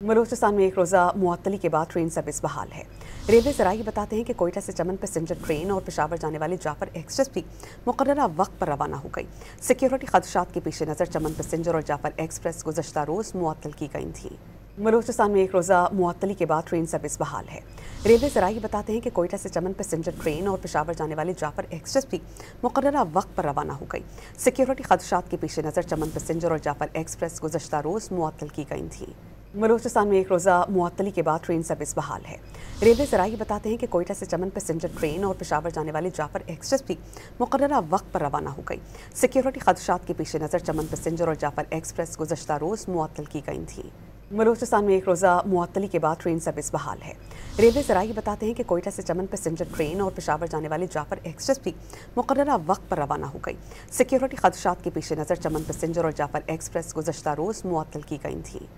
बलूचिस्तान में एक रोज़ा मुअत्तली के बाद ट्रेन सर्विस बहाल है। रेलवे ज़राए बताते हैं कि कोयटा से चमन पैसेंजर ट्रेन और पेशावर जाने वाली जाफर एक्सप्रेस भी मुकर्ररा वक्त पर रवाना हो गई। सिक्योरिटी खदशात के पेश नज़र चमन पैसेंजर और जाफर एक्सप्रेस गुज़श्ता रोज़ मुअत्तल की गई थी। बलूचिस्तान में एक रोज़ा मुअत्तली के बाद ट्रेन सर्विस बहाल है। रेलवे ज़राए बताते हैं कि कोयटा से चमन पैसेंजर ट्रेन और पेशावर जाने वाली जाफर एक्सप्रेस भी मुकर्ररा वक्त पर रवाना हो गई। सिक्योरिटी खदशात के पेश नज़र चमन पैसेंजर और जाफर एक्सप्रेस गुज़श्ता रोज़ मुअत्तल की गई थी। बलूचिस्तान में एक रोज़ा मुअत्तली के बाद ट्रेन सर्विस बहाल है। रेलवे ज़राए बताते हैं कि कोयटा से चमन पैसेंजर ट्रेन और पेशावर जाने वाली जाफर एक्सप्रेस भी मुकर्ररा वक्त पर रवाना हो गई। सिक्योरिटी खदशात के पेश नज़र चमन पैसेंजर और जाफर एक्सप्रेस गुज़श्ता रोज़ मुअत्तल की गई थी। बलूचिस्तान में एक रोज़ा मुअत्तली के बाद ट्रेन सर्विस बहाल है। रेलवे ज़राए बताते हैं कि कोयटा से चमन पैसेंजर ट्रेन और पेशावर जाने वाली जाफर एक्सप्रेस भी मुकर्ररा वक्त पर रवाना हो गई। सिक्योरिटी खदशात के पेश नज़र चमन पैसेंजर और जाफर एक्सप्रेस गुज़श्ता रोज़ मुअत्तल की गई थी।